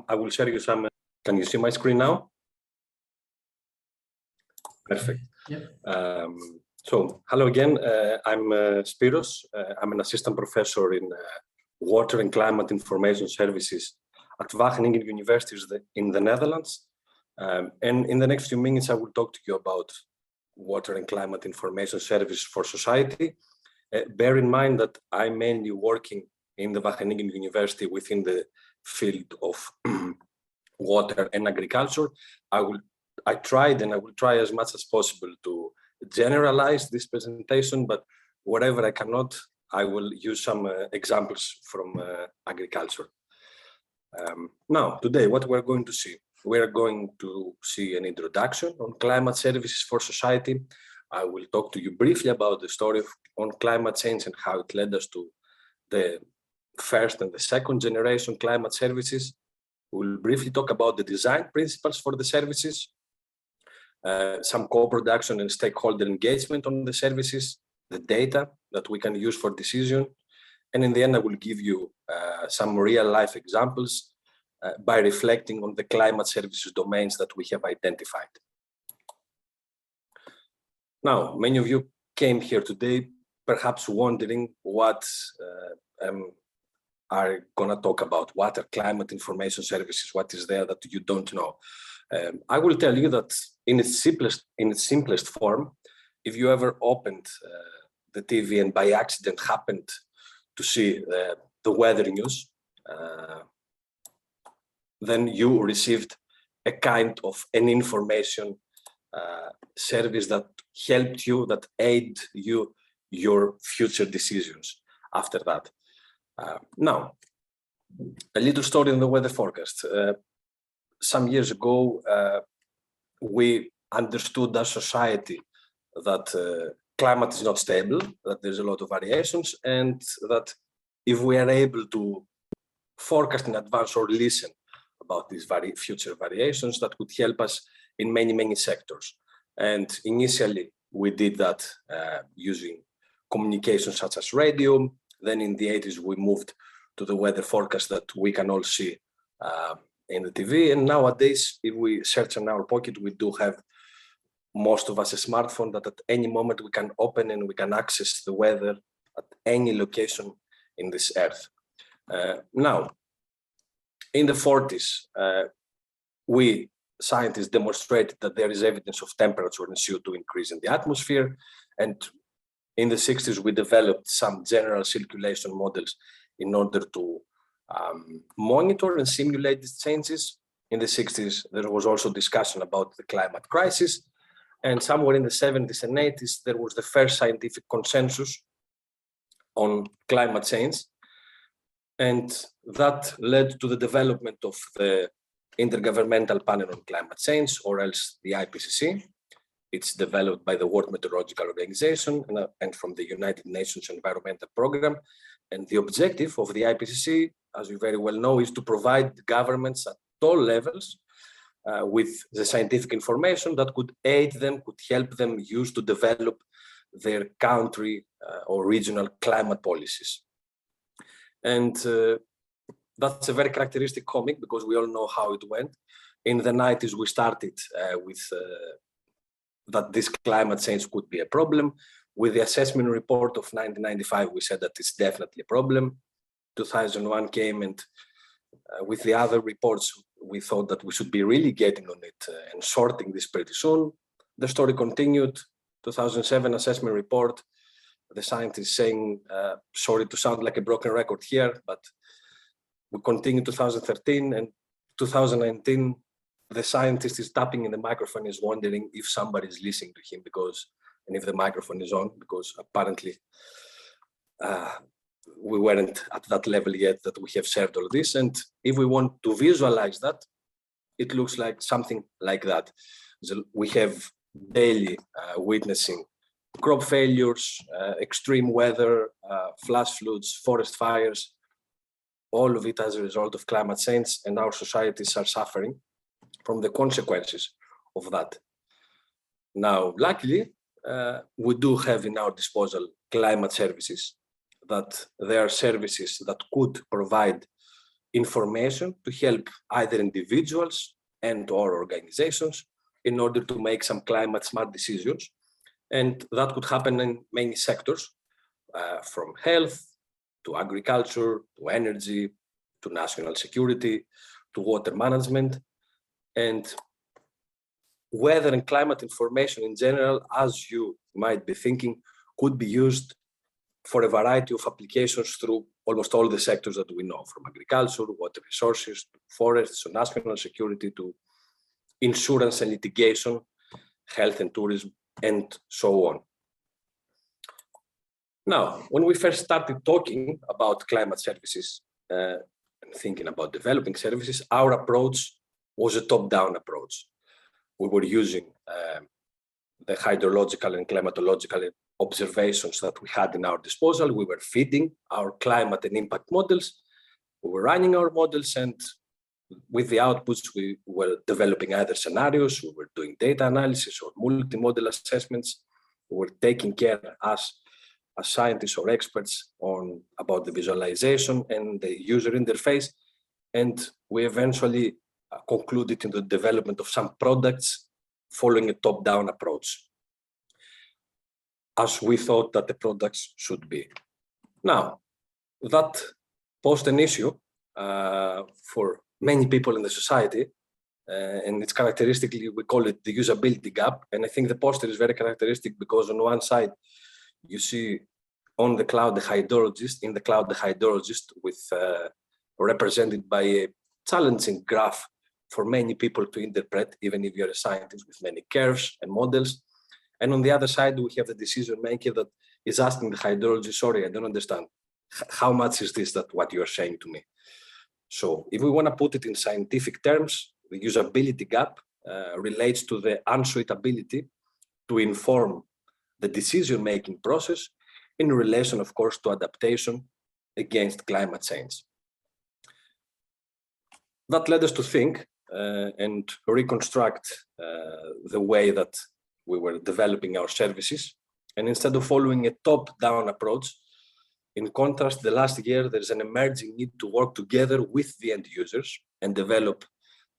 I will share you some. Can you see my screen now? Perfect. Yeah. So hello again. I'm Spyros. I'm an assistant professor in Water and Climate Information Services at Wageningen University in the Netherlands. And in the next few minutes, I will talk to you about Water and Climate Information Service for Society. Bear in mind that I'm mainly working in the Wageningen University within the field of water and agriculture. I tried and I will try as much as possible to generalize this presentation, but wherever I cannot, I will use some examples from agriculture. Now, today, what we're going to see, we're going to see an introduction on climate services for society. I will talk to you briefly about the story on climate change and how it led us to the first and the second generation climate services. We'll briefly talk about the design principles for the services, some co-production and stakeholder engagement on the services, the data that we can use for decision. And in the end, I will give you some real life examples by reflecting on the climate services domains that we have identified. Now, many of you came here today, perhaps wondering what are going to talk about. What are climate information services? What is there that you don't know? I will tell you that in its simplest form, if you ever opened the TV and by accident happened to see the weather news, then you received a kind of an information service that helped you, that aid you your future decisions after that. Now, a little story on the weather forecast. Some years ago, we understood as society that climate is not stable, that there's a lot of variations, and that if we are able to forecast in advance or listen about these future variations, that would help us in many, many sectors. And initially, we did that using communications such as radio. Then in the 80s, we moved to the weather forecast that we can all see in the TV. And nowadays, if we search in our pocket, we do have, most of us, a smartphone that at any moment we can open and we can access the weather at any location in this earth. Now, in the 40s, we scientists demonstrated that there is evidence of temperature and CO2 increase in the atmosphere. And in the 60s, we developed some general circulation models in order to monitor and simulate these changes. In the 60s, there was also discussion about the climate crisis. And somewhere in the 70s and 80s, there was the first scientific consensus on climate change. And that led to the development of the Intergovernmental Panel on Climate Change, or else the IPCC. It's developed by the World Meteorological Organization and from the United Nations Environmental Programme. And the objective of the IPCC, as you very well know, is to provide governments at all levels with the scientific information that could aid them, could help them use to develop their country or regional climate policies. And that's a very characteristic comic because we all know how it went. In the 90s, we started with that this climate change could be a problem. With the assessment report of 1995, we said that it's definitely a problem. 2001 came, and with the other reports, we thought that we should be really getting on it and sorting this pretty soon. The story continued. 2007 assessment report, the scientists saying, sorry to sound like a broken record here, but we continued 2013, and 2019, the scientist is tapping in the microphone, is wondering if somebody is listening to him and if the microphone is on, because apparently we weren't at that level yet that we have served all this. And if we want to visualize that, it looks like something like that. So we have daily witnessing crop failures, extreme weather, flash floods, forest fires, all of it as a result of climate change, and our societies are suffering from the consequences of that. Now, luckily, we do have in our disposal climate services, that there are services that could provide information to help either individuals and or organizations in order to make some climate smart decisions. And that could happen in many sectors, from health to agriculture, to energy, to national security, to water management. And weather and climate information in general, as you might be thinking, could be used for a variety of applications through almost all the sectors that we know, from agriculture, water resources, to forests, to national security, to insurance and litigation, health and tourism, and so on. Now, when we first started talking about climate services and thinking about developing services, our approach was a top-down approach. We were using the hydrological and climatological observations that we had in our disposal. We were feeding our climate and impact models. We were running our models, and with the outputs, we were developing either scenarios, we were doing data analysis or multimodal assessments. We were taking care as scientists or experts about the visualization and the user interface. And we eventually concluded in the development of some products following a top-down approach, as we thought that the products should be. Now, that posed an issue for many people in the society, and it's characteristically, we call it the usability gap. And I think the poster is very characteristic because on one side, you see on the cloud the hydrologist, in the cloud the hydrologist, with represented by a challenging graph for many people to interpret, even if you're a scientist, with many curves and models. And on the other side, we have the decision maker that is asking the hydrologist, sorry, I don't understand. How much is this that what you're saying to me? So if we want to put it in scientific terms, the usability gap relates to the unsuitability to inform the decision-making process in relation, of course, to adaptation against climate change. That led us to think and reconstruct the way that we were developing our services. And instead of following a top-down approach, in contrast, the last year, there's an emerging need to work together with the end users and develop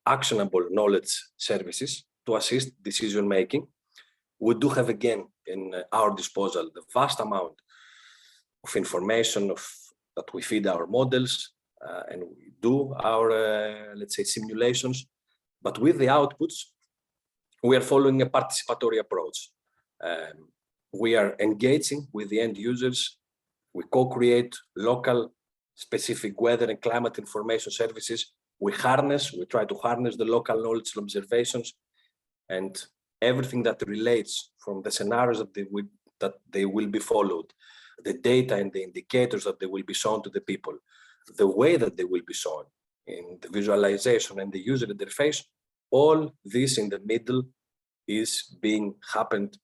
actionable knowledge services to assist decision-making. We do have, again, in our disposal, the vast amount of information that we feed our models, and we do our, let's say, simulations. But with the outputs, we are following a participatory approach. We are engaging with the end users. We co-create local specific weather and climate information services. We try to harness the local knowledge and observations, and everything that relates from the scenarios that they will be followed, the data and the indicators that they will be shown to the people, the way that they will be shown in the visualization and the user interface, all this in the middle is being happened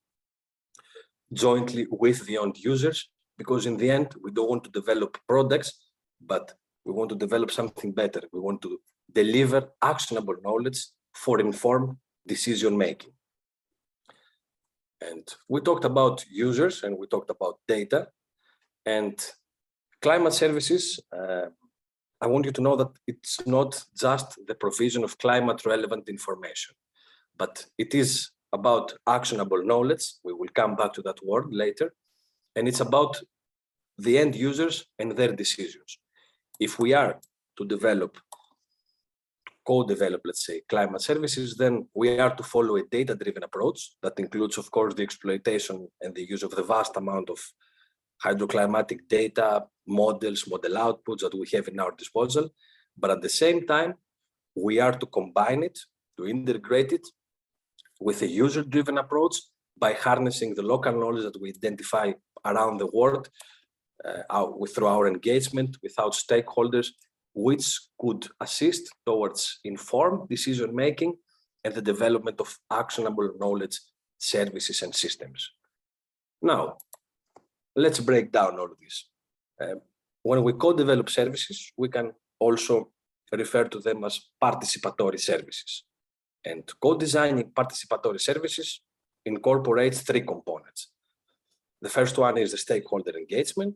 jointly with the end users, because in the end, we don't want to develop products, but we want to develop something better. We want to deliver actionable knowledge for informed decision-making. And we talked about users and we talked about data and climate services. I want you to know that it's not just the provision of climate relevant information, but it is about actionable knowledge. We will come back to that word later. And it's about the end users and their decisions. If we are to co-develop, let's say, climate services, then we are to follow a data-driven approach that includes, of course, the exploitation and the use of the vast amount of hydroclimatic data, models, model outputs that we have in our disposal. But at the same time, we are to combine it, to integrate it with a user-driven approach by harnessing the local knowledge that we identify around the world through our engagement with our stakeholders, which could assist towards informed decision-making and the development of actionable knowledge services and systems. Now, let's break down all of this. When we co-develop services, we can also refer to them as participatory services. And co-designing participatory services incorporates three components. The first one is the stakeholder engagement.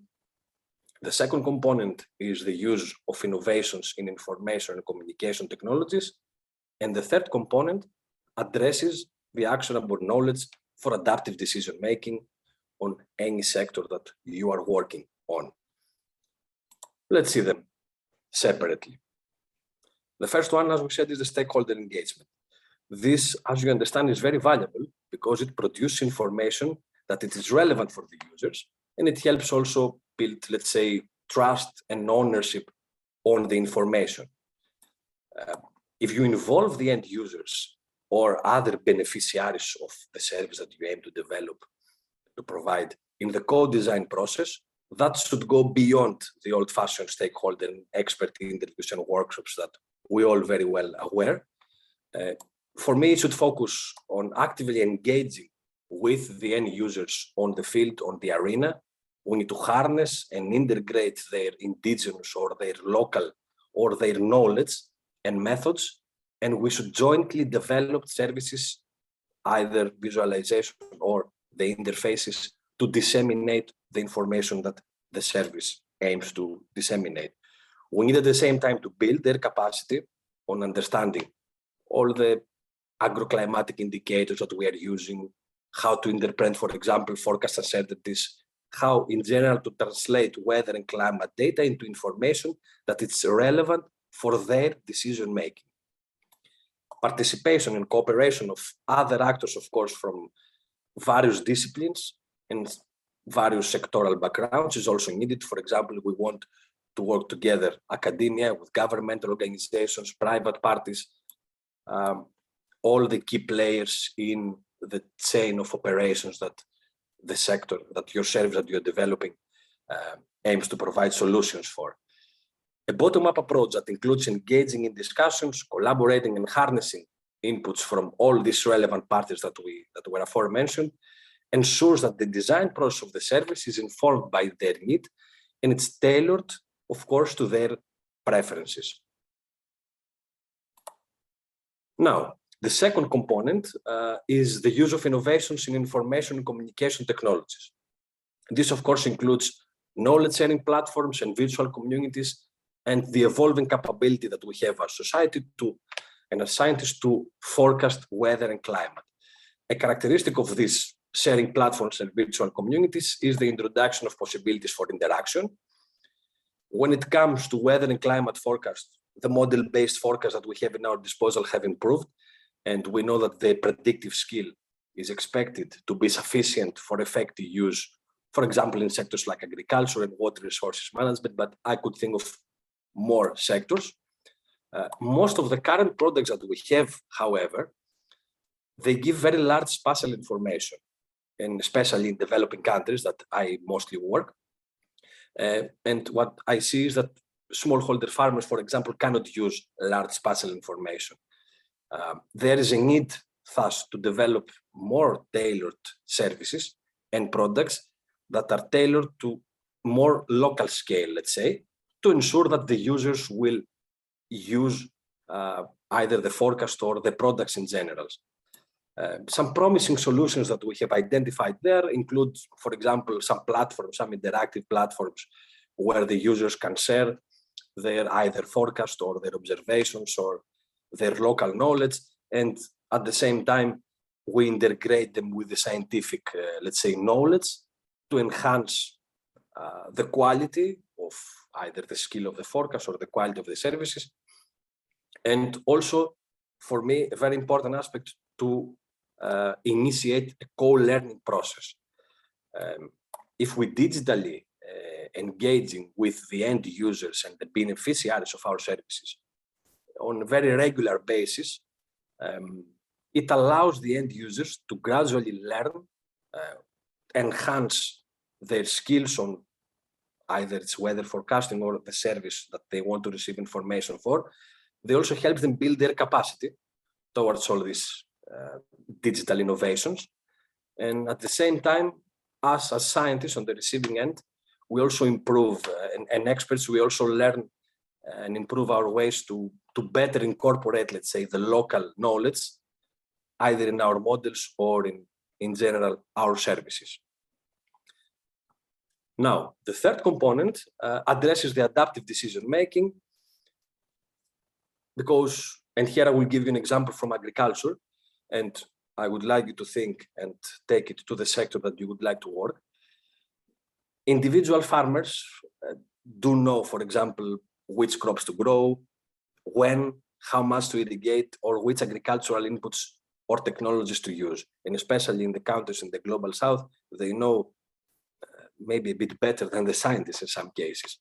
The second component is the use of innovations in information and communication technologies. And the third component addresses the actionable knowledge for adaptive decision-making on any sector that you are working on. Let's see them separately. The first one, as we said, is the stakeholder engagement. This, as you understand, is very valuable because it produces information that it is relevant for the users, and it helps also build, let's say, trust and ownership on the information. If you involve the end users or other beneficiaries of the service that you aim to develop, to provide in the co-design process, that should go beyond the old-fashioned stakeholder and expert interviews and workshops that we all very well aware. For me, it should focus on actively engaging with the end users on the field, on the arena. We need to harness and integrate their indigenous or their local or their knowledge and methods, and we should jointly develop services, either visualization or the interfaces, to disseminate the information that the service aims to disseminate. We need at the same time to build their capacity on understanding all the agroclimatic indicators that we are using, how to interpret, for example, forecast uncertainties, how in general to translate weather and climate data into information that is relevant for their decision making. Participation and cooperation of other actors, of course, from various disciplines and various sectoral backgrounds is also needed. For example, we want to work together, academia with governmental organizations, private parties, all the key players in the chain of operations that the sector, that your service that you're developing aims to provide solutions for. A bottom-up approach that includes engaging in discussions, collaborating and harnessing inputs from all these relevant parties that were aforementioned ensures that the design process of the service is informed by their need and it's tailored, of course, to their preferences. Now, the second component is the use of innovations in information and communication technologies. This, of course, includes knowledge-sharing platforms and virtual communities and the evolving capability that we have as society and as scientists to forecast weather and climate. A characteristic of these sharing platforms and virtual communities is the introduction of possibilities for interaction. When it comes to weather and climate forecast, the model-based forecasts that we have in our disposal have improved, and we know that the predictive skill is expected to be sufficient for effective use, for example, in sectors like agriculture and water resources management, but I could think of more sectors. Most of the current products that we have, however, they give very large spatial information, and especially in developing countries that I mostly work. And what I see is that smallholder farmers, for example, cannot use large spatial information. There is a need, thus, to develop more tailored services and products that are tailored to more local scale, let's say, to ensure that the users will use either the forecast or the products in general. Some promising solutions that we have identified there include, for example, some platforms, some interactive platforms where the users can share their either forecast or their observations or their local knowledge, and at the same time, we integrate them with the scientific, let's say, knowledge to enhance the quality of either the skill of the forecast or the quality of the services. And also, for me, a very important aspect to initiate a co-learning process. If we digitally engaging with the end users and the beneficiaries of our services on a very regular basis, it allows the end users to gradually learn, enhance their skills on either it's weather forecasting or the service that they want to receive information for. They also help them build their capacity towards all these digital innovations. And at the same time, us as scientists on the receiving end, we also improve, and experts, we also learn and improve our ways to better incorporate, let's say, the local knowledge, either in our models or in general, our services. Now, the third component addresses the adaptive decision-making, because, and here I will give you an example from agriculture, and I would like you to think and take it to the sector that you would like to work. Individual farmers do know, for example, which crops to grow, when, how much to irrigate, or which agricultural inputs or technologies to use. And especially in the countries in the global south, they know maybe a bit better than the scientists in some cases.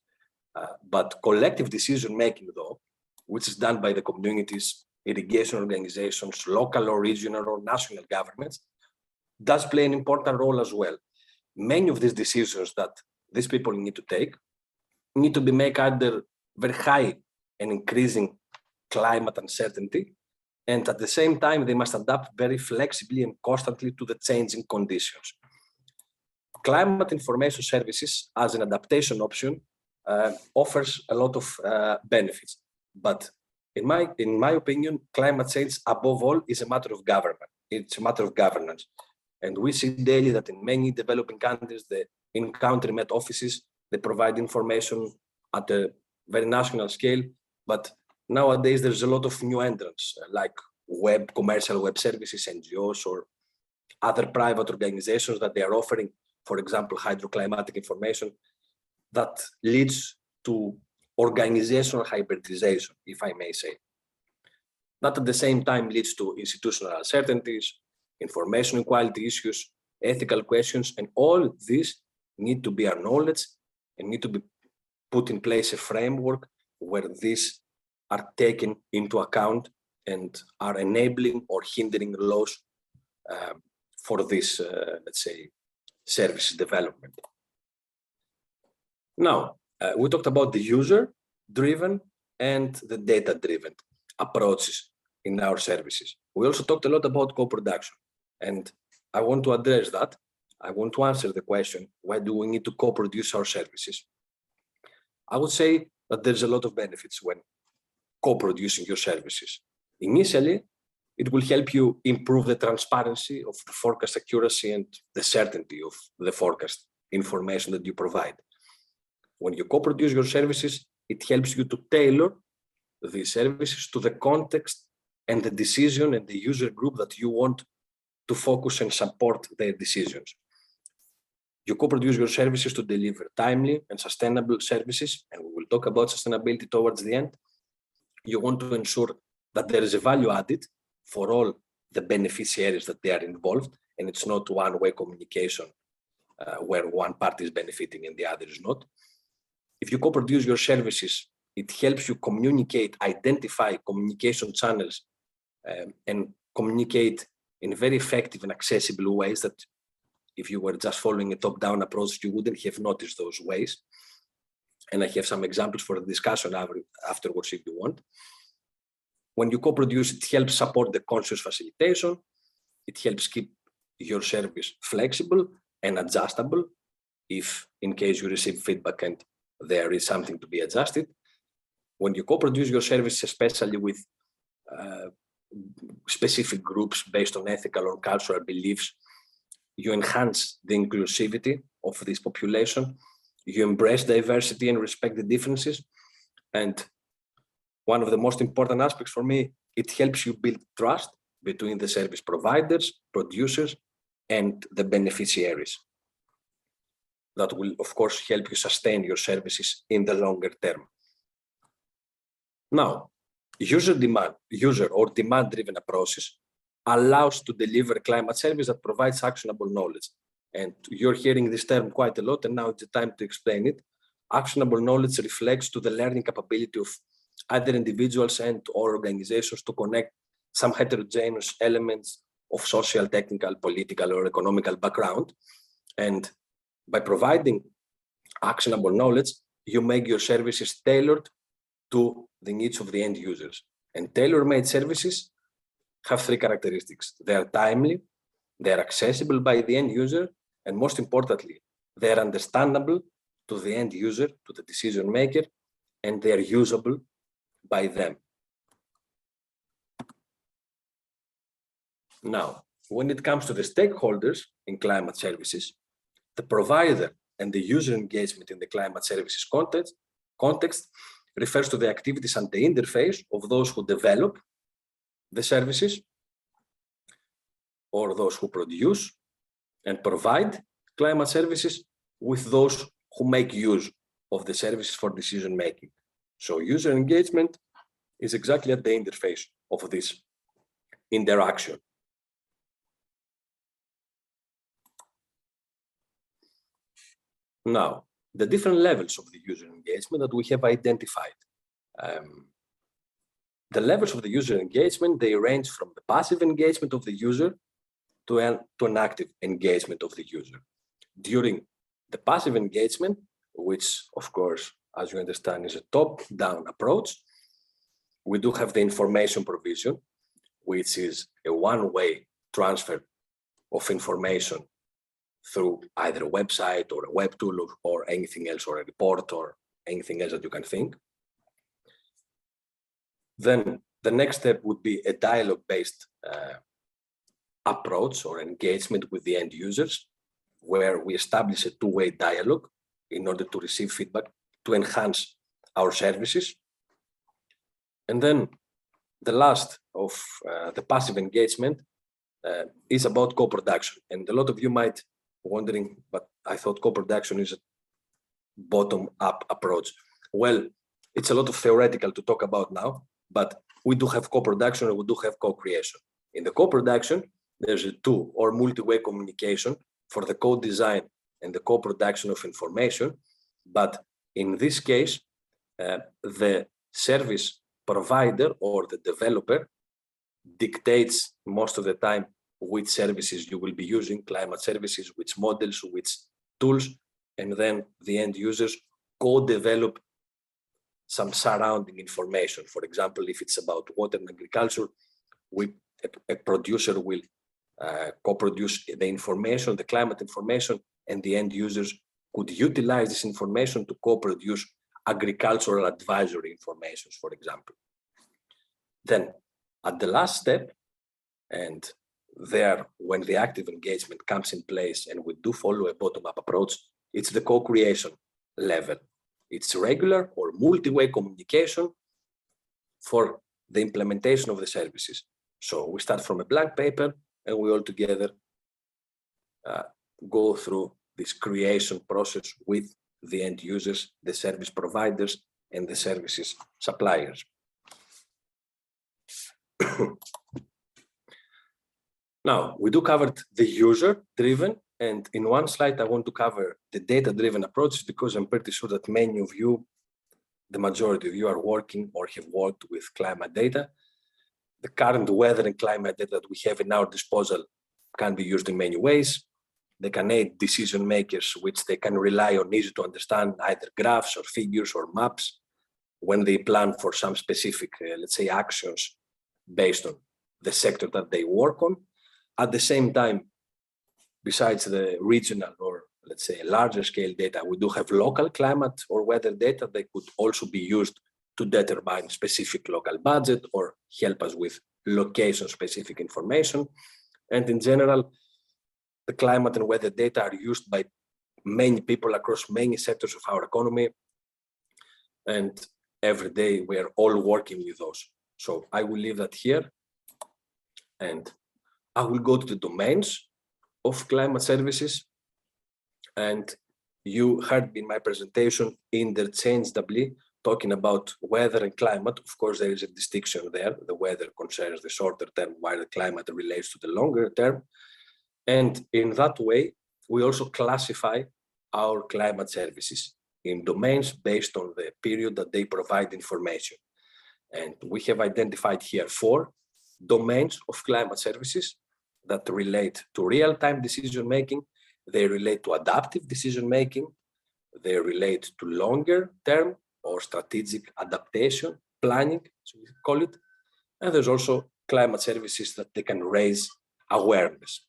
But collective decision-making, though, which is done by the communities, irrigation organizations, local or regional or national governments, does play an important role as well. Many of these decisions that these people need to take need to be made under very high and increasing climate uncertainty, and at the same time, they must adapt very flexibly and constantly to the changing conditions. Climate information services as an adaptation option offers a lot of benefits, but in my opinion, climate change above all is a matter of government. It's a matter of governance. And we see daily that in many developing countries, the in-country Met offices, they provide information at a very national scale. But nowadays, there's a lot of new entrants like commercial web services, NGOs, or other private organizations that they are offering, for example, hydroclimatic information that leads to organizational hybridization, if I may say. That at the same time leads to institutional uncertainties, information equality issues, ethical questions, and all these need to be acknowledged and need to be put in place a framework where these are taken into account and are enabling or hindering laws for this, let's say, service development. Now, we talked about the user-driven and the data-driven approaches in our services. We also talked a lot about co-production, and I want to address that. I want to answer the question, why do we need to co-produce our services? I would say that there's a lot of benefits when co-producing your services. Initially, it will help you improve the transparency of the forecast accuracy and the certainty of the forecast information that you provide. When you co-produce your services, it helps you to tailor these services to the context and the decision and the user group that you want to focus and support their decisions. You co-produce your services to deliver timely and sustainable services, and we will talk about sustainability towards the end. You want to ensure that there is a value added for all the beneficiaries that they are involved, and it's not one-way communication where one party is benefiting and the other is not. If you co-produce your services, it helps you communicate, identify communication channels, and communicate in very effective and accessible ways that if you were just following a top-down approach, you wouldn't have noticed those ways. And I have some examples for the discussion afterwards if you want. When you co-produce, it helps support the conscious facilitation. It helps keep your service flexible and adjustable if in case you receive feedback and there is something to be adjusted. When you co-produce your service, especially with specific groups based on ethical or cultural beliefs, you enhance the inclusivity of this population. You embrace diversity and respect the differences. And one of the most important aspects for me, it helps you build trust between the service providers, producers, and the beneficiaries. That will, of course, help you sustain your services in the longer term. Now, user or demand-driven approaches allows to deliver a climate service that provides actionable knowledge. And you're hearing this term quite a lot, and now it's the time to explain it. Actionable knowledge reflects to the learning capability of either individuals and or organizations to connect some heterogeneous elements of social, technical, political, or economical background. And by providing actionable knowledge, you make your services tailored to the needs of the end users. And tailor-made services have three characteristics. They are timely, they are accessible by the end user, and most importantly, they are understandable to the end user, to the decision maker, and they are usable by them. Now, when it comes to the stakeholders in climate services, the provider and the user engagement in the climate services context refers to the activities and the interface of those who develop the services or those who produce and provide climate services with those who make use of the services for decision making. So user engagement is exactly at the interface of this interaction. Now, the different levels of the user engagement that we have identified. The levels of the user engagement, they range from the passive engagement of the user to an active engagement of the user. During the passive engagement, which of course, as you understand, is a top-down approach, we do have the information provision, which is a one-way transfer of information through either a website or a web tool or anything else, or a report or anything else that you can think. Then the next step would be a dialogue-based approach or engagement with the end users, where we establish a two-way dialogue in order to receive feedback to enhance our services. And then the last of the passive engagement is about co-production. And a lot of you might wondering, but I thought co-production is a bottom-up approach. Well, it's a lot of theoretical to talk about now, but we do have co-production and we do have co-creation. In the co-production, there's a two or multi-way communication for the co-design and the co-production of information. But in this case, the service provider or the developer dictates most of the time which services you will be using, climate services, which models, which tools, and then the end users co-develop some surrounding information. For example, if it's about water and agriculture, a producer will co-produce the information, the climate information, and the end users could utilize this information to co-produce agricultural advisory information, for example. Then at the last step, and there, when the active engagement comes in place and we do follow a bottom-up approach, it's the co-creation level. It's regular or multi-way communication for the implementation of the services. So we start from a blank paper and we all together go through this creation process with the end users, the service providers, and the services suppliers. Now, we do cover the user-driven, and in one slide, I want to cover the data-driven approach because I'm pretty sure that many of you, the majority of you, are working or have worked with climate data. The current weather and climate data that we have in our disposal can be used in many ways. They can aid decision makers, which they can rely on easy to understand either graphs or figures or maps when they plan for some specific, let's say, actions based on the sector that they work on. At the same time, besides the regional or let's say larger scale data, we do have local climate or weather data that could also be used to determine specific local budget or help us with location specific information. And in general, the climate and weather data are used by many people across many sectors of our economy. And every day we are all working with those. So I will leave that here. And I will go to the domains of climate services. And you heard in my presentation interchangeably talking about weather and climate. Of course, there is a distinction there. The weather concerns the shorter term, while the climate relates to the longer term. And in that way, we also classify our climate services in domains based on the period that they provide information. And we have identified here 4 domains of climate services that relate to real-time decision-making. They relate to adaptive decision-making. They relate to longer-term or strategic adaptation planning, so we call it. And there's also climate services that they can raise awareness.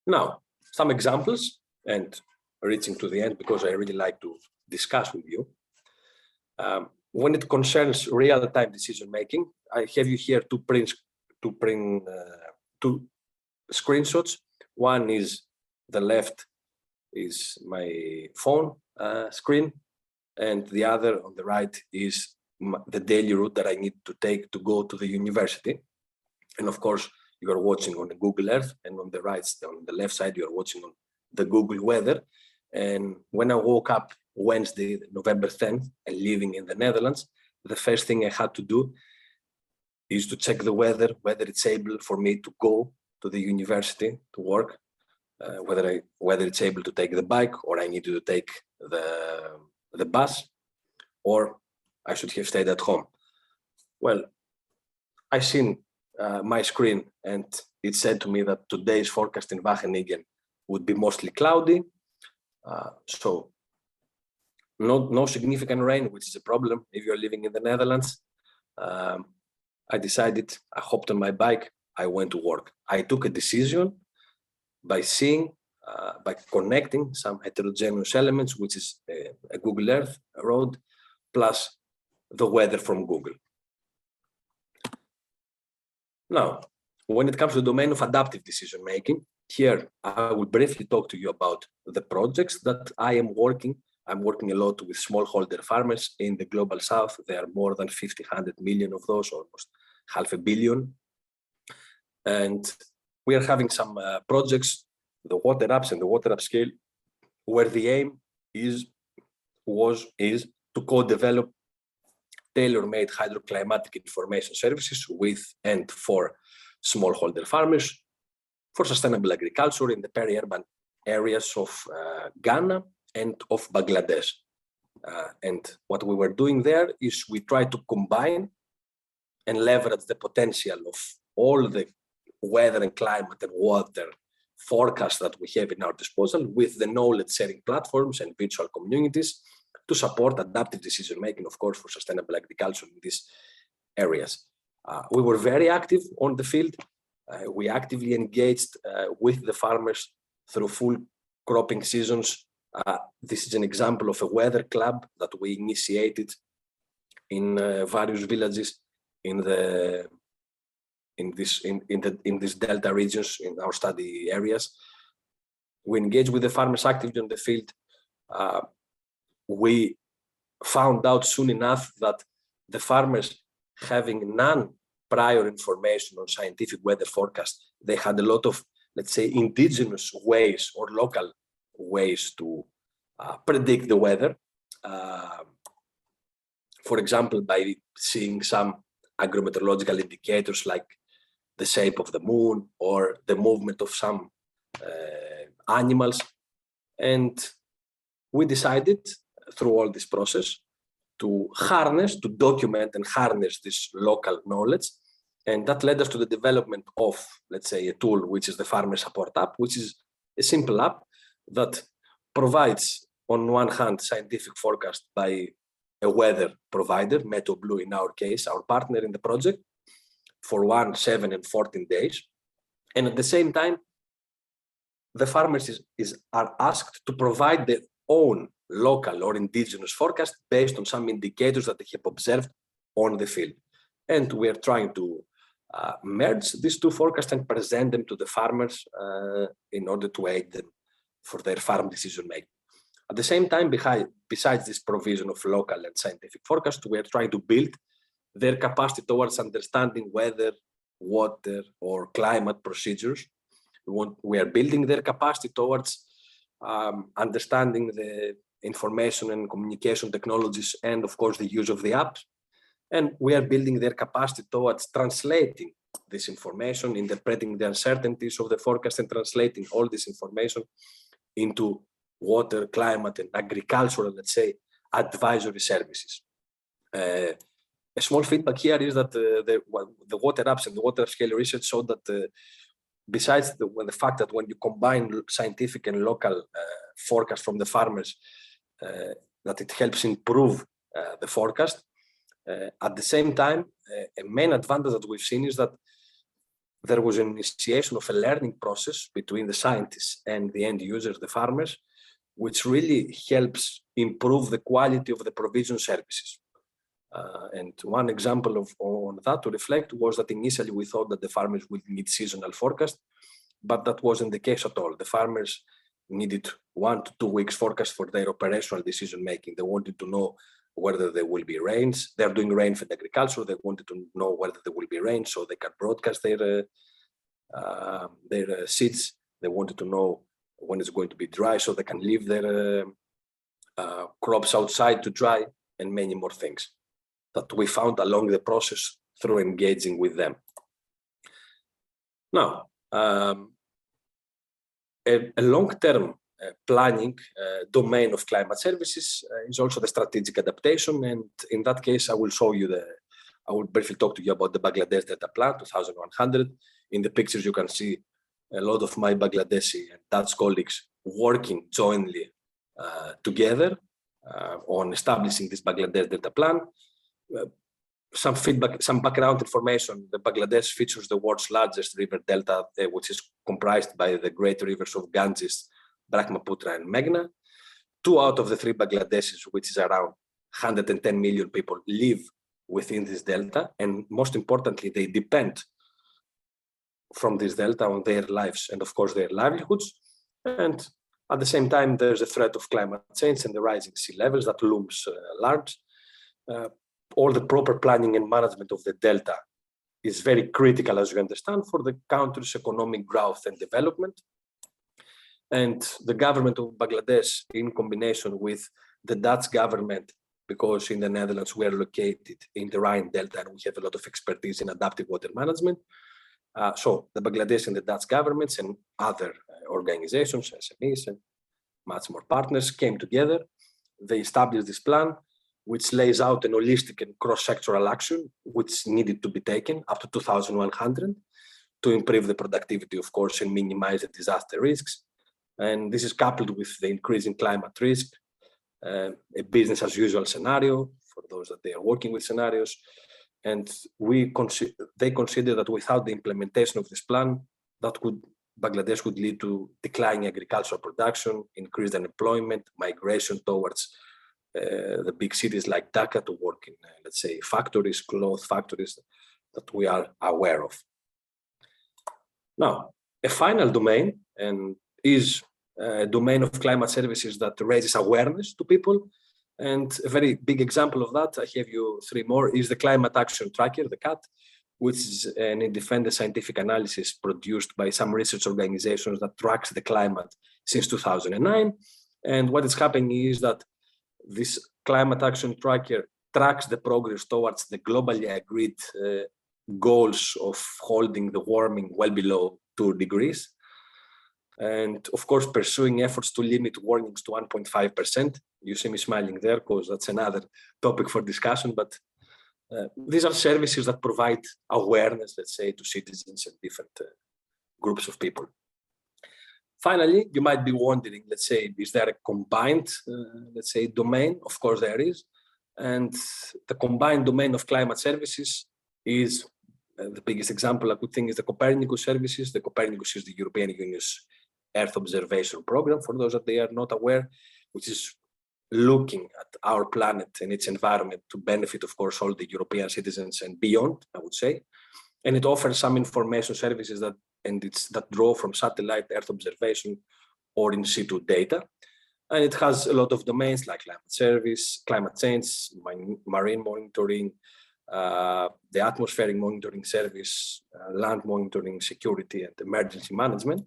Now, some examples, and reaching to the end because I really like to discuss with you. When it concerns real-time decision-making, I have you here two screenshots. One is the left is my phone screen, and the other on the right is the daily route that I need to take to go to the university. And of course, you are watching on the Google Earth, and on the left side, you are watching on the Google Weather. And when I woke up Wednesday, November 10th, and living in the Netherlands, the first thing I had to do is to check the weather, whether it's able for me to go to the university to work, whether it's able to take the bike, or I need to take the bus, or I should have stayed at home. Well, I seen my screen, and it said to me that today's forecast in Wageningen would be mostly cloudy. So no significant rain, which is a problem if you're living in the Netherlands. I hopped on my bike, I went to work. I took a decision by connecting some heterogeneous elements, which is a Google Earth road, plus the weather from Google. Now, when it comes to the domain of adaptive decision making, here I will briefly talk to you about the projects that I am working. I'm working a lot with smallholder farmers in the global south. There are more than 100 million of those, almost 500 million. And we are having some projects, the water apps and the water app scale, where the aim is to co-develop tailor-made hydroclimatic information services with and for smallholder farmers for sustainable agriculture in the peri-urban areas of Ghana and of Bangladesh. And what we were doing there is we try to combine and leverage the potential of all the weather and climate and water forecasts that we have in our disposal with the knowledge sharing platforms and virtual communities to support adaptive decision making, of course, for sustainable agriculture in these areas. We were very active on the field. We actively engaged with the farmers through full cropping seasons. This is an example of a weather club that we initiated in various villages in these delta regions in our study areas. We engaged with the farmers actively on the field. We found out soon enough that the farmers having non-prior information on scientific weather forecast, they had a lot of, let's say, indigenous ways or local ways to predict the weather. For example, by seeing some agrometeorological indicators like the shape of the moon or the movement of some animals. And we decided through all this process to document and harness this local knowledge. And that led us to the development of, let's say, a tool, which is the Farmer Support app, which is a simple app that provides, on one hand, scientific forecast by a weather provider, MeteoBlue in our case, our partner in the project, for 1, 7, and 14 days. And at the same time, the farmers are asked to provide their own local or indigenous forecast based on some indicators that they have observed on the field. And we are trying to merge these two forecasts and present them to the farmers in order to aid them for their farm decision making. At the same time, besides this provision of local and scientific forecast, we are trying to build their capacity towards understanding weather, water, or climate procedures. We are building their capacity towards understanding the information and communication technologies and, of course, the use of the apps. And we are building their capacity towards translating this information, interpreting the uncertainties of the forecast and translating all this information into water, climate, and agricultural, let's say, advisory services. A small feedback here is that the water apps and the water scale research showed that besides the fact that when you combine scientific and local forecast from the farmers, that it helps improve the forecast. At the same time, a main advantage that we've seen is that there was an initiation of a learning process between the scientists and the end users, the farmers, which really helps improve the quality of the provision services. And one example on that to reflect was that initially we thought that the farmers would need seasonal forecast, but that wasn't the case at all. The farmers needed 1 to 2 weeks forecast for their operational decision making. They wanted to know whether there will be rains. They're doing rain-fed agriculture. They wanted to know whether there will be rain so they can broadcast their seeds. They wanted to know when it's going to be dry so they can leave their crops outside to dry, and many more things that we found along the process through engaging with them. Now, a long-term planning domain of climate services is also the strategic adaptation, and in that case, I will briefly talk to you about the Bangladesh Data Plan 2100. In the pictures, you can see a lot of my Bangladeshi and Dutch colleagues working jointly together on establishing this Bangladesh Data Plan. Some feedback, some background information. The Bangladesh features the world's largest river delta, which is comprised by the great rivers of Ganges, Brahmaputra, and Meghna. 2 out of the 3 Bangladeshis, which is around 110 million people, live within this delta, and most importantly, they depend from this delta on their lives and, of course, their livelihoods. And at the same time, there's a threat of climate change and the rising sea levels that looms large. All the proper planning and management of the delta is very critical, as you understand, for the country's economic growth and development. And the government of Bangladesh, in combination with the Dutch government, because in the Netherlands we are located in the Rhine Delta and we have a lot of expertise in adaptive water management. So the Bangladesh and the Dutch governments and other organizations, SMEs and much more partners came together. They established this plan, which lays out an holistic and cross-sectoral action, which needed to be taken up to 2100 to improve the productivity, of course, and minimize the disaster risks. And this is coupled with the increasing climate risk, a business as usual scenario for those that they are working with scenarios. And they consider that without the implementation of this plan, Bangladesh would lead to declining agricultural production, increased unemployment, migration towards the big cities like Dhaka to work in, let's say, factories, cloth factories that we are aware of. Now, a final domain is a domain of climate services that raises awareness to people. And a very big example of that, I have you 3 more, is the Climate Action Tracker, the CAT, which is an independent scientific analysis produced by some research organizations that tracks the climate since 2009. And what is happening is that this Climate Action Tracker tracks the progress towards the globally agreed goals of holding the warming well below 2 degrees. And of course, pursuing efforts to limit warnings to 1.5%. You see me smiling there because that's another topic for discussion, but these are services that provide awareness, let's say, to citizens and different groups of people. Finally, you might be wondering, let's say, is there a combined, let's say, domain? Of course there is. And the combined domain of climate services is, the biggest example I could think is the Copernicus services. The Copernicus is the European Union's Earth observation program, for those that they are not aware, which is looking at our planet and its environment to benefit, of course, all the European citizens and beyond, I would say. And it offers some information services that draw from satellite Earth observation or in situ data. And it has a lot of domains like climate service, climate change, marine monitoring, the atmospheric monitoring service, land monitoring, security, and emergency management.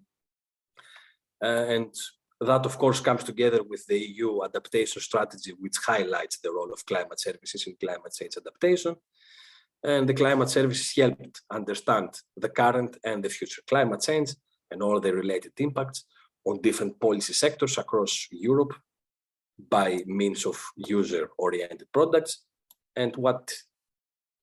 And that, of course, comes together with the EU adaptation strategy, which highlights the role of climate services in climate change adaptation. And the climate services helped understand the current and the future climate change and all the related impacts on different policy sectors across Europe by means of user-oriented products. And what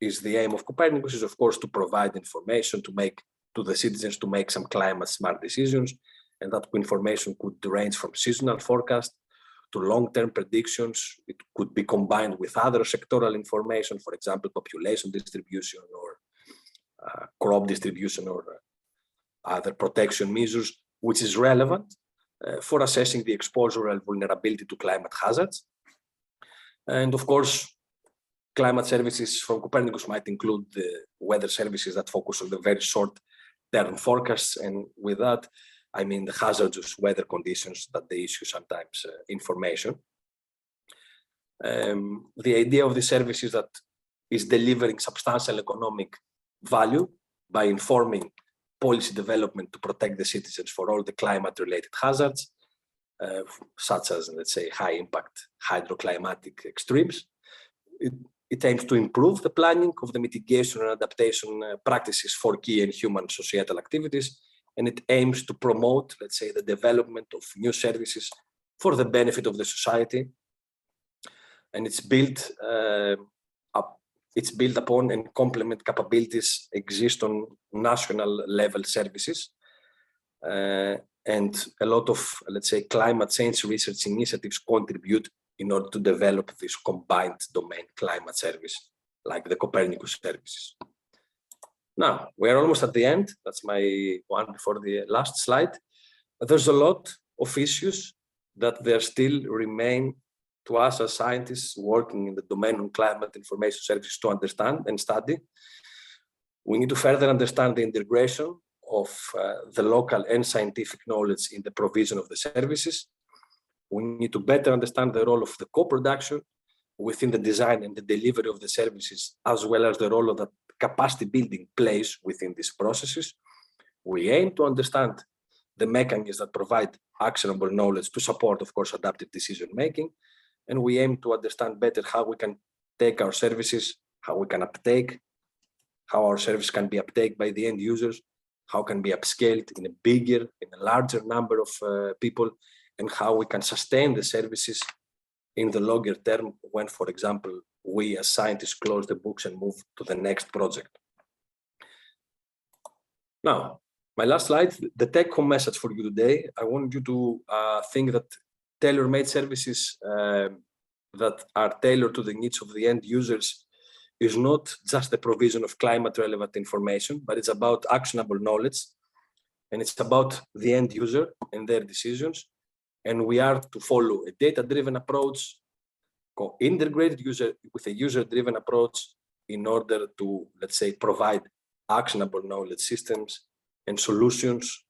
is the aim of Copernicus is, of course, to provide information to the citizens to make some climate-smart decisions. And that information could range from seasonal forecast to long-term predictions. It could be combined with other sectoral information, for example, population distribution or crop distribution or other protection measures, which is relevant for assessing the exposure and vulnerability to climate hazards. And of course, climate services from Copernicus might include the weather services that focus on the very short-term forecasts. And with that, I mean the hazardous weather conditions that they issue sometimes information. The idea of the service is that is delivering substantial economic value by informing policy development to protect the citizens for all the climate-related hazards, such as, let's say, high-impact hydroclimatic extremes. It aims to improve the planning of the mitigation and adaptation practices for key and human societal activities, and it aims to promote, let's say, the development of new services for the benefit of the society. And it's built upon and complement capabilities exist on national level services. And a lot of, let's say, climate change research initiatives contribute in order to develop this combined domain climate service, like the Copernicus services. Now, we're almost at the end. That's my one before the last slide. There's a lot of issues that there still remain to us as scientists working in the domain of climate information services to understand and study. We need to further understand the integration of the local and scientific knowledge in the provision of the services. We need to better understand the role of the co-production within the design and the delivery of the services, as well as the role of the capacity building plays within these processes. We aim to understand the mechanisms that provide actionable knowledge to support, of course, adaptive decision making. And we aim to understand better how we can take our services, how we can uptake, how our service can be uptaken by the end users, how can be upscaled in a larger number of people, and how we can sustain the services in the longer term when, for example, we as scientists close the books and move to the next project. Now, my last slide, the take-home message for you today. I want you to think that tailor-made services that are tailored to the needs of the end users is not just the provision of climate-relevant information, but it's about actionable knowledge, and it's about the end user and their decisions. And we are to follow a data-driven approach, integrated with a user-driven approach in order to, let's say, provide actionable knowledge systems and solutions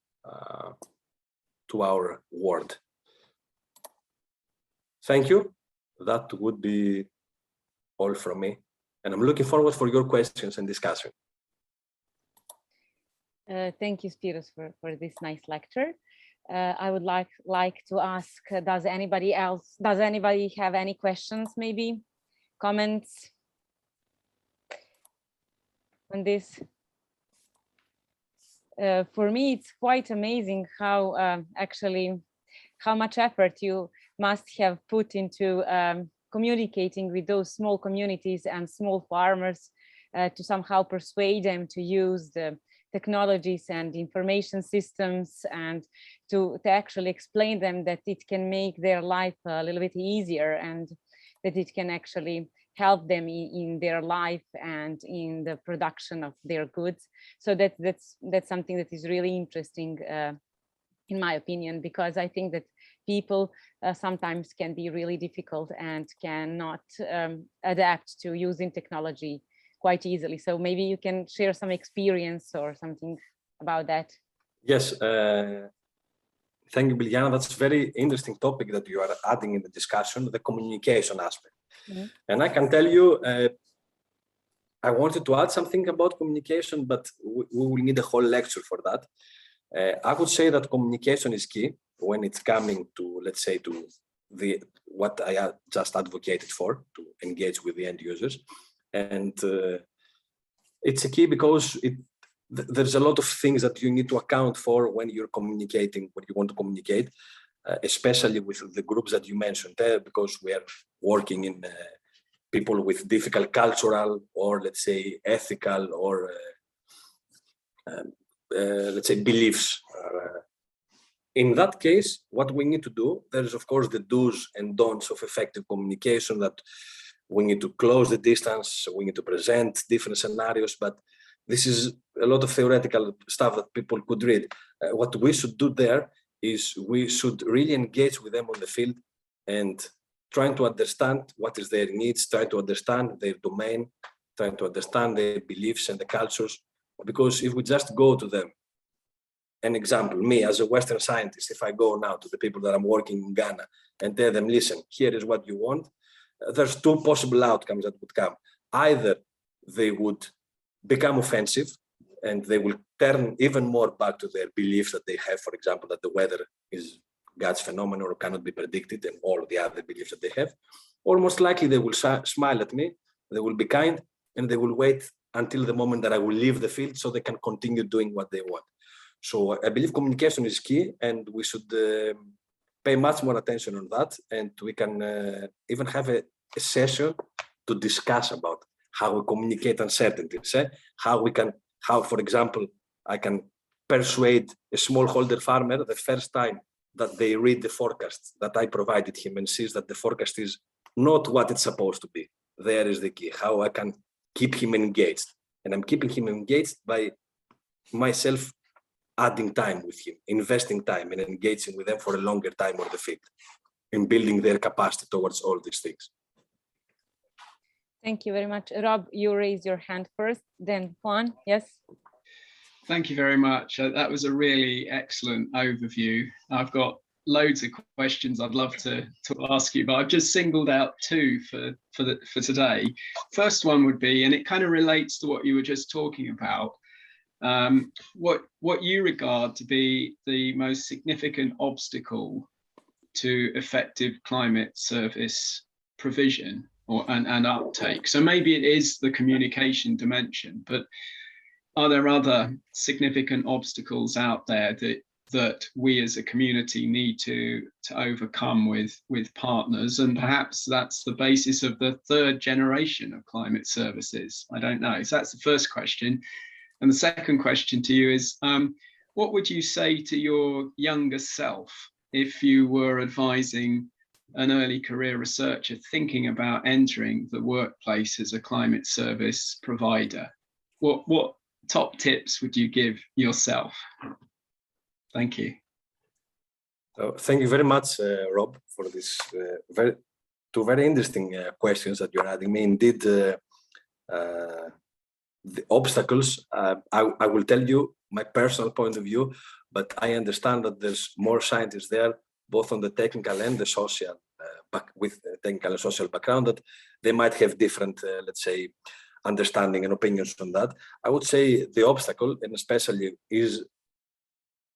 to our world. Thank you. That would be all from me. And I'm looking forward for your questions and discussion. Thank you, Spyros, for this nice lecture. I would like to ask, does anybody have any questions, maybe comments on this? For me, it's quite amazing how how much effort you must have put into communicating with those small communities and small farmers to somehow persuade them to use the technologies and information systems, and to actually explain them that it can make their life a little bit easier, and that it can actually help them in their life and in the production of their goods. So that's something that is really interesting in my opinion, because I think that people sometimes can be really difficult and cannot adapt to using technology quite easily. So maybe you can share some experience or something about that. Yes, thank you, Biljana. That's a very interesting topic that you are adding in the discussion, the communication aspect. Mm-hmm. And I can tell you, I wanted to add something about communication, but we will need a whole lecture for that. I would say that communication is key when it's coming to, let's say, to what I just advocated for, to engage with the end users. And it's a key because there's a lot of things that you need to account for when you're communicating, when you want to communicate, especially with the groups that you mentioned there, because we are working in people with difficult cultural or, let's say, ethical or let's say, beliefs. In that case, what we need to do, there is, of course, the do's and don'ts of effective communication, that we need to close the distance, we need to present different scenarios, but this is a lot of theoretical stuff that people could read. What we should do there is we should really engage with them on the field and trying to understand what is their needs, trying to understand their domain, trying to understand their beliefs and the cultures. Because if we just go to them an example, me as a Western scientist, if I go now to the people that I'm working in Ghana and tell them, listen, here is what you want, there's two possible outcomes that would come. Either they would become offensive and they will turn even more back to their beliefs that they have, for example, that the weather is God's phenomenon or cannot be predicted, and all the other beliefs that they have. Or most likely they will smile at me, they will be kind, and they will wait until the moment that I will leave the field so they can continue doing what they want. So I believe communication is key, and we should pay much more attention on that. And we can even have a session to discuss about how we communicate uncertainties, how, for example, I can persuade a smallholder farmer the first time that they read the forecast that I provided him and sees that the forecast is not what it's supposed to be. There is the key, how I can keep him engaged. And I'm keeping him engaged by myself adding time with him, investing time and engaging with them for a longer time on the field, in building their capacity towards all these things. Thank you very much. Rob, you raised your hand first, then Juan, yes? Thank you very much. That was a really excellent overview. I've got loads of questions I'd love to ask you, but I've just singled out two for today. First one would be, and it kind of relates to what you were just talking about, what you regard to be the most significant obstacle to effective climate service provision and uptake. So maybe it is the communication dimension, but are there other significant obstacles out there that we as a community need to overcome with partners? And perhaps that's the basis of the third generation of climate services. I don't know. So that's the first question. And the second question to you is, what would you say to your younger self if you were advising an early career researcher thinking about entering the workplace as a climate service provider? What top tips would you give yourself? Thank you. Thank you very much, Rob, for this two very interesting questions that you're adding me. Indeed, the obstacles, I will tell you my personal point of view, but I understand that there's more scientists there, both on the technical and the social, with technical and social background, that they might have different, let's say, understanding and opinions on that. I would say the obstacle, and especially is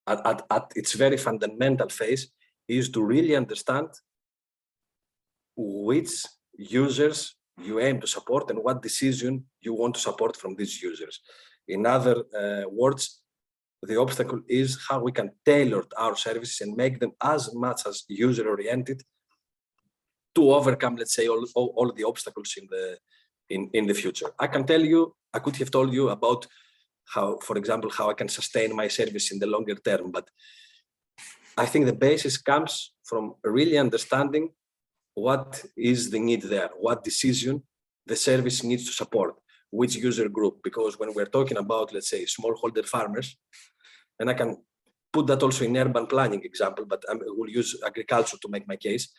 at its very fundamental phase, is to really understand which users you aim to support and what decision you want to support from these users. In other words, the obstacle is how we can tailor our services and make them as much as user-oriented to overcome, let's say, all the obstacles in the future. I can tell you, I could have told you about how, for example, how I can sustain my service in the longer term, but I think the basis comes from really understanding what is the need there, what decision the service needs to support, which user group, because when we're talking about, let's say, smallholder farmers, and I can put that also in urban planning example, but I will use agriculture to make my case.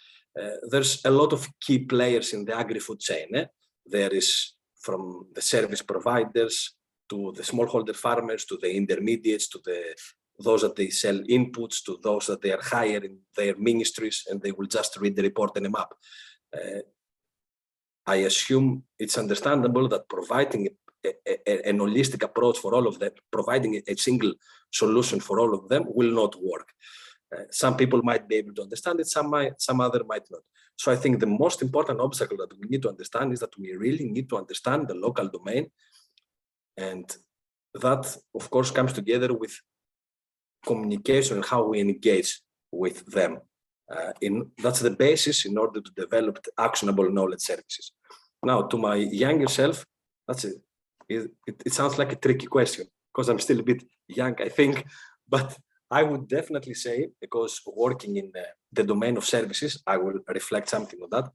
There's a lot of key players in the agri-food chain. There is from the service providers to the smallholder farmers, to the intermediates, to those that they sell inputs, to those that they are hiring their ministries and they will just read the report and a map. I assume it's understandable that providing an holistic approach for all of them, providing a single solution for all of them will not work. Some people might be able to understand it, some other might not. So I think the most important obstacle that we need to understand is that we really need to understand the local domain. And that, of course, comes together with communication and how we engage with them. That's the basis in order to develop actionable knowledge services. Now, to my younger self, it sounds like a tricky question because I'm still a bit young, I think, but I would definitely say, because working in the domain of services, I will reflect something on that.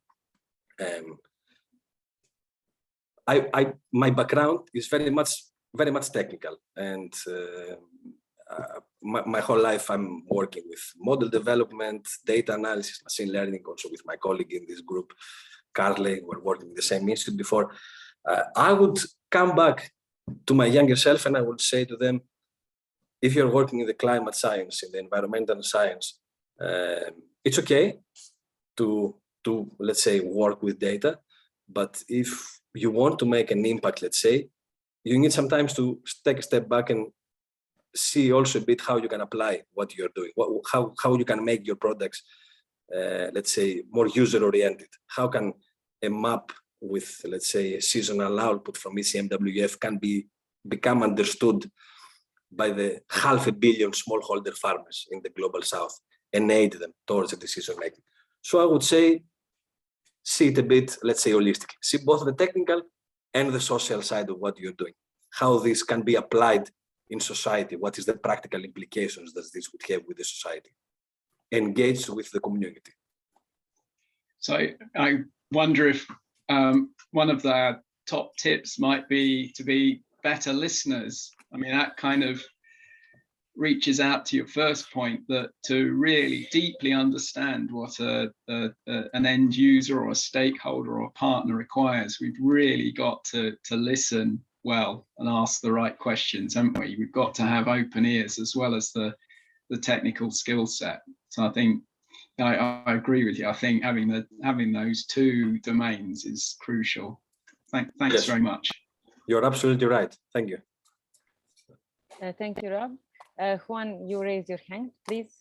My background is very much technical, and my whole life I'm working with model development, data analysis, machine learning, also with my colleague in this group, Carly. We're working in the same institute before. I would come back to my younger self and I would say to them, if you're working in the climate science, in the environmental science, it's okay to let's say work with data, but if you want to make an impact, let's say, you need sometimes to take a step back and see also a bit how you can apply what you're doing, how you can make your products, let's say, more user-oriented. How can a map with, let's say, a seasonal output from ECMWF can become understood by the 500 million smallholder farmers in the global south and aid them towards the decision making. So I would say, see it a bit, let's say, holistically. See both the technical and the social side of what you're doing, how this can be applied in society, what is the practical implications that this would have with the society. Engage with the community. So I wonder if one of the top tips might be to be better listeners. I mean, that kind of reaches out to your first point, that to really deeply understand what an end user or a stakeholder or a partner requires, we've really got to listen well and ask the right questions, haven't we? We've got to have open ears as well as the technical skill set. So I think I agree with you. I think having those two domains is crucial. Thanks yes. Very much. You're absolutely right. Thank you. Thank you, Rob. Juan, you raise your hand, please.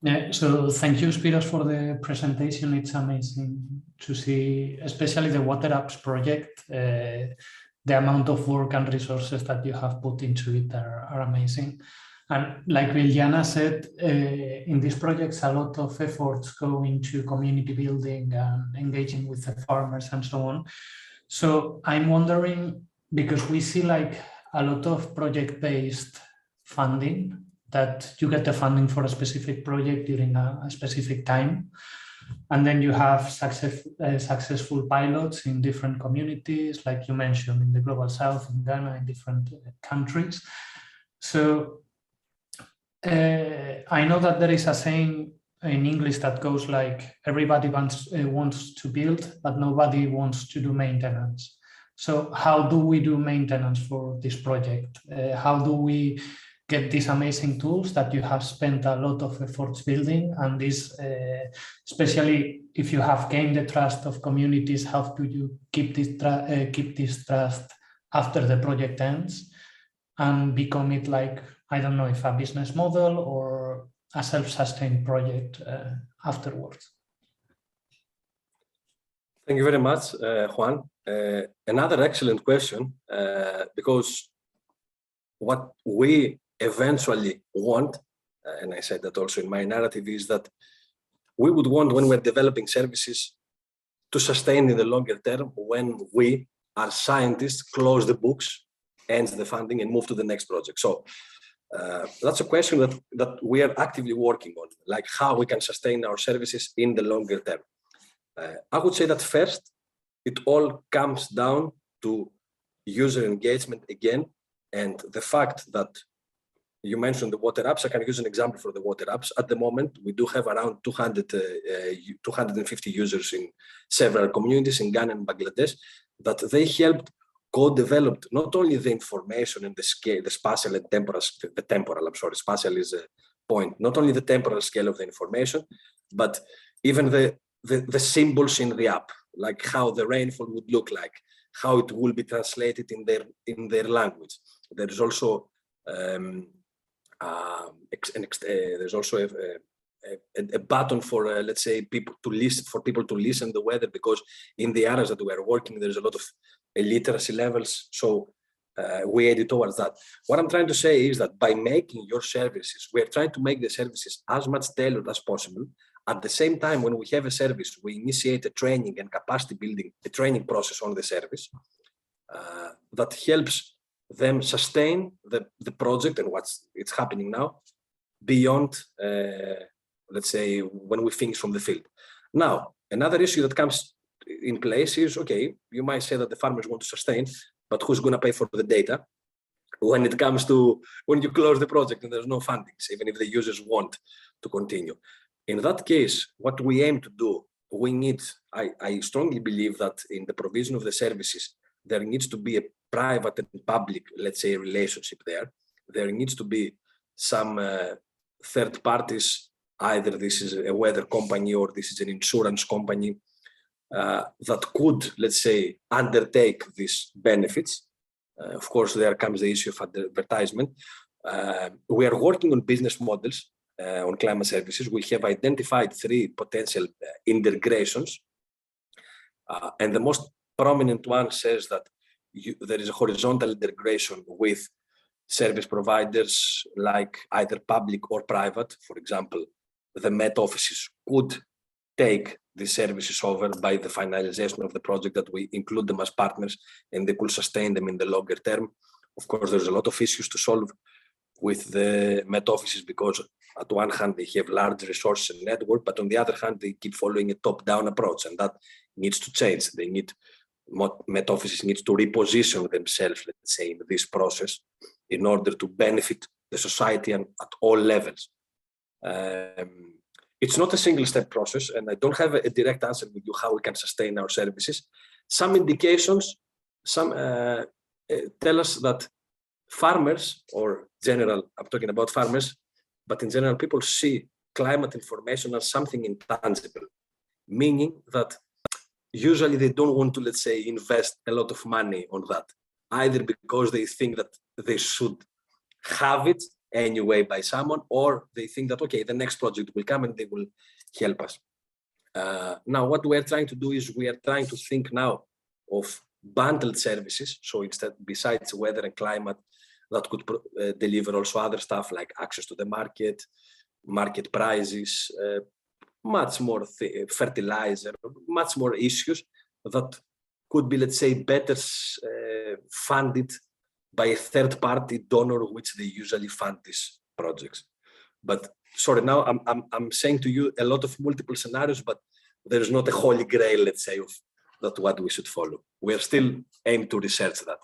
Yeah, so thank you, Spyros, for the presentation. It's amazing to see, especially the Water Apps project. The amount of work and resources that you have put into it are amazing. And like Liliana said, in these projects, a lot of efforts go into community building and engaging with the farmers and so on. So I'm wondering, because we see like a lot of project-based funding, that you get the funding for a specific project during a specific time. And then you have successful pilots in different communities, like you mentioned, in the Global South, in Ghana, in different countries. So I know that there is a saying in English that goes like, everybody wants to build, but nobody wants to do maintenance. So how do we do maintenance for this project? How do we get these amazing tools that you have spent a lot of efforts building? And this, especially if you have gained the trust of communities, how do you keep this trust after the project ends and become it like, I don't know if a business model or a self-sustained project afterwards? Thank you very much, Juan. Another excellent question, because what we eventually want, and I said that also in my narrative, is that we would want, when we're developing services, to sustain in the longer term when we, as scientists, close the books, ends the funding, and move to the next project. So that's a question that we are actively working on, like how we can sustain our services in the longer term. I would say that first, it all comes down to user engagement again, and the fact that you mentioned the water apps. I can use an example for the water apps. At the moment, we do have around 250 users in several communities in Ghana and Bangladesh, that they helped co-develop not only the information and the scale, the spatial and temporal, spatial is a point, not only the temporal scale of the information, but even the symbols in the app, like how the rainfall would look like, how it will be translated in their language. There's also there's also a button for let's say people to listen the weather, because in the areas that we are working, there's a lot of illiteracy levels. So we headed towards that. What I'm trying to say is that by making your services, we're trying to make the services as much tailored as possible. At the same time, when we have a service, we initiate a training and capacity building, a training process on the service that helps them sustain the project and it's happening now beyond, let's say, when we finish from the field. Now, another issue that comes in place is, okay, you might say that the farmers want to sustain, but who's going to pay for the data when it comes to, when you close the project and there's no fundings, even if the users want to continue? In that case, what we aim to do, we need, I strongly believe that in the provision of the services, there needs to be a private and public, let's say, relationship there. there needs to be some third parties, either this is a weather company or this is an insurance company, that could, let's say, undertake these benefits. Of course, there comes the issue of advertisement. We are working on business models on climate services. We have identified 3 potential integrations. And the most prominent one says that there is a horizontal integration with service providers, like either public or private. For example, the Met offices could take the services over by the finalization of the project, that we include them as partners and they could sustain them in the longer term. Of course, there's a lot of issues to solve with the Met offices, because at one hand they have large resources and network, but on the other hand they keep following a top-down approach, and that needs to change. Met offices need to reposition themselves, let's say, in this process in order to benefit the society and at all levels. It's not a single-step process, and I don't have a direct answer with you how we can sustain our services. Some indications, tell us that farmers, or general, I'm talking about farmers, but in general, people see climate information as something intangible, meaning that usually they don't want to, let's say, invest a lot of money on that, either because they think that they should have it anyway by someone, or they think that, okay, the next project will come and they will help us. Now, what we are trying to do is we are trying to think now of bundled services. So instead, besides weather and climate, that could deliver also other stuff like access to the market prices, much more fertilizer, much more issues that could be, let's say, better funded by a third-party donor, which they usually fund these projects. But sorry, now I'm saying to you a lot of multiple scenarios, but there's not a holy grail, let's say, of that what we should follow. We are still aiming to research that.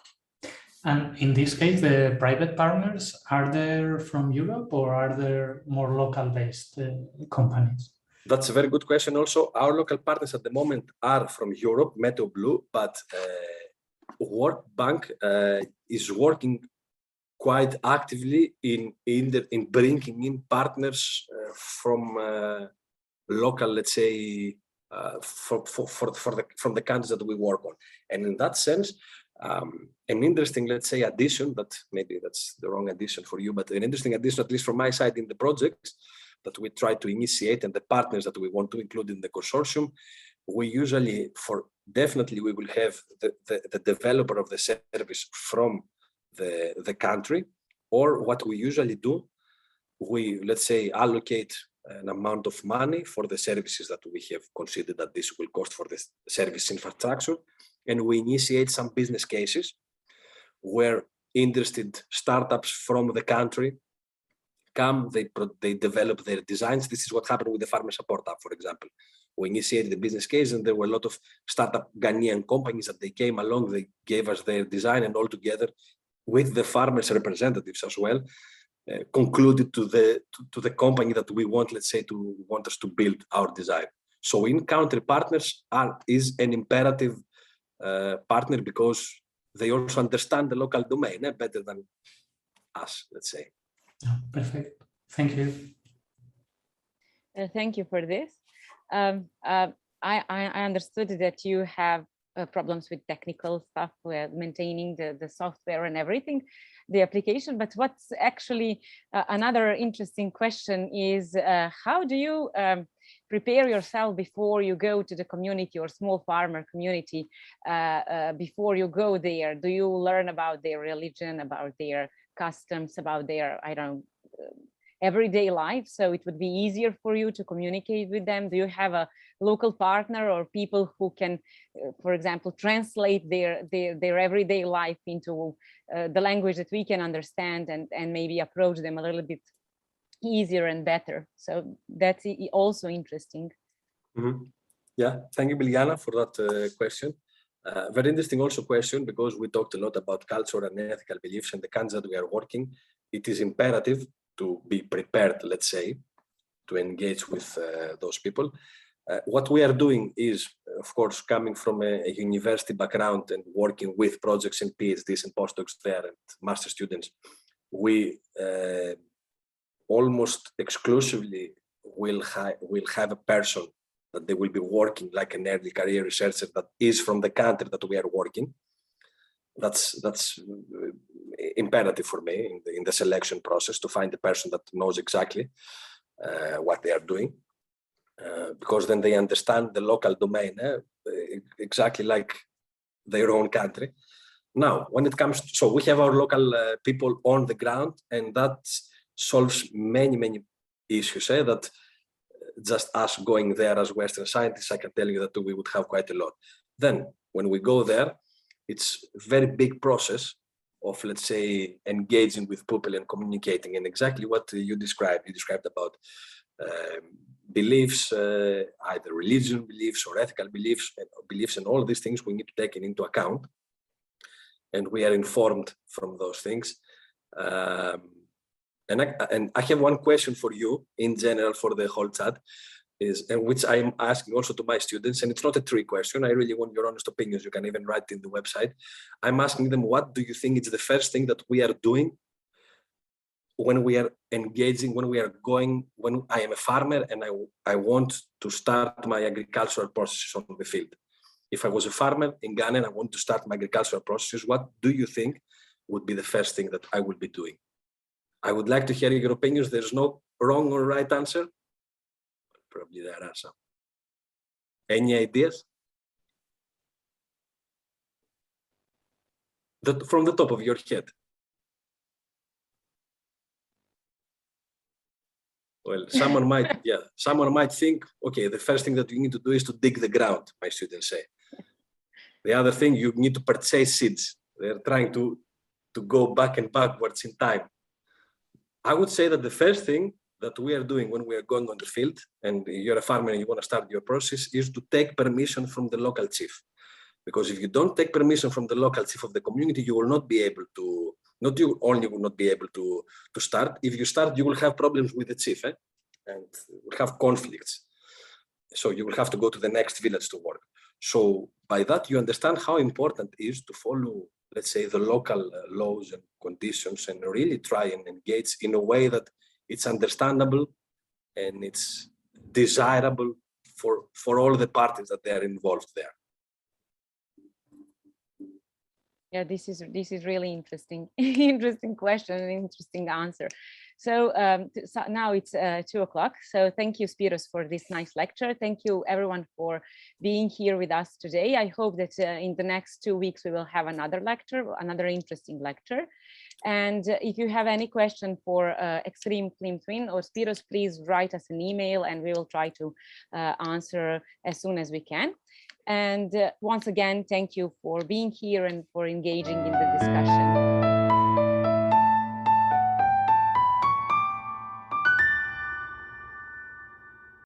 And in this case, the private partners, are they from Europe or are they more local-based companies? That's a very good question also. Our local partners at the moment are from Europe, Meteor Blue, but World Bank is working quite actively in bringing in partners from local, let's say, from the countries that we work on. And in that sense, an interesting, let's say, addition, but maybe that's the wrong addition for you, but an interesting addition, at least from my side, in the projects that we try to initiate and the partners that we want to include in the consortium, we usually, definitely we will have the developer of the service from the country, or what we usually do, we, let's say, allocate an amount of money for the services that we have considered that this will cost for the service infrastructure, and we initiate some business cases where interested startups from the country come, they develop their designs. This is what happened with the Farmer Support App, for example. We initiated the business case, and there were a lot of startup Ghanaian companies that they came along, they gave us their design, and all together with the farmers' representatives as well, concluded to the company that we want, let's say, want us to build our design. So in-country partners is an imperative partner, because they also understand the local domain better than us, let's say. Perfect. Thank you. Thank you for this. I understood that you have problems with technical stuff, with maintaining the software and everything, the application. But what's actually another interesting question is, how do you prepare yourself before you go to the community or small farmer community? Before you go there, do you learn about their religion, about their customs, about their, I don't know, everyday life, so it would be easier for you to communicate with them? Do you have a local partner or people who can, for example, translate their everyday life into the language that we can understand, and maybe approach them a little bit easier and better? So that's also interesting. Mm-hmm. Yeah, thank you, Biljana, for that question. Very interesting also question, because we talked a lot about culture and ethical beliefs and the countries that we are working. It is imperative to be prepared, let's say, to engage with those people. What we are doing is, of course, coming from a university background and working with projects and PhDs and postdocs there and master students, we almost exclusively will have a person that they will be working like an early career researcher that is from the country that we are working. That's imperative for me in the selection process, to find a person that knows exactly what they are doing, because then they understand the local domain exactly like their own country. Now, when it comes to, so we have our local people on the ground, and that solves many issues. That just us going there as Western scientists, I can tell you that we would have quite a lot. Then, when we go there, it's a very big process of, let's say, engaging with people and communicating, and exactly what you described. You described about beliefs, either religion beliefs or ethical beliefs, and all these things we need to take into account, and we are informed from those things. And I have one question for you in general for the whole chat, and which I'm asking also to my students, and it's not a trick question. I really want your honest opinions. You can even write in the website. I'm asking them, what do you think is the first thing that we are doing when we are engaging, when I am a farmer and I want to start my agricultural processes on the field? If I was a farmer in Ghana and I want to start my agricultural processes, what do you think would be the first thing that I would be doing? I would like to hear your opinions. There's no wrong or right answer. Probably there are some. Any ideas? From the top of your head. Well, someone might think, okay, the first thing that you need to do is to dig the ground, my students say. The other thing, you need to purchase seeds. They're trying to go back and backwards in time. I would say that the first thing that we are doing when we are going on the field, and you're a farmer and you want to start your process, is to take permission from the local chief. Because if you don't take permission from the local chief of the community, you will not be able to, not you only will not be able to start. If you start, you will have problems with the chief, and will have conflicts. So you will have to go to the next village to work. So by that, you understand how important it is to follow, let's say, the local laws and conditions, and really try and engage in a way that it's understandable and it's desirable for all the parties that they are involved there. Yeah, this is really interesting. Interesting question and interesting answer. So, so now it's 2 o'clock. So thank you, Spyros, for this nice lecture. Thank you, everyone, for being here with us today. I hope that in the next 2 weeks, we will have another lecture, another interesting lecture. And if you have any question for EXtremeClimTwin or Spyros, please write us an email and we will try to answer as soon as we can. And once again, thank you for being here and for engaging in the discussion.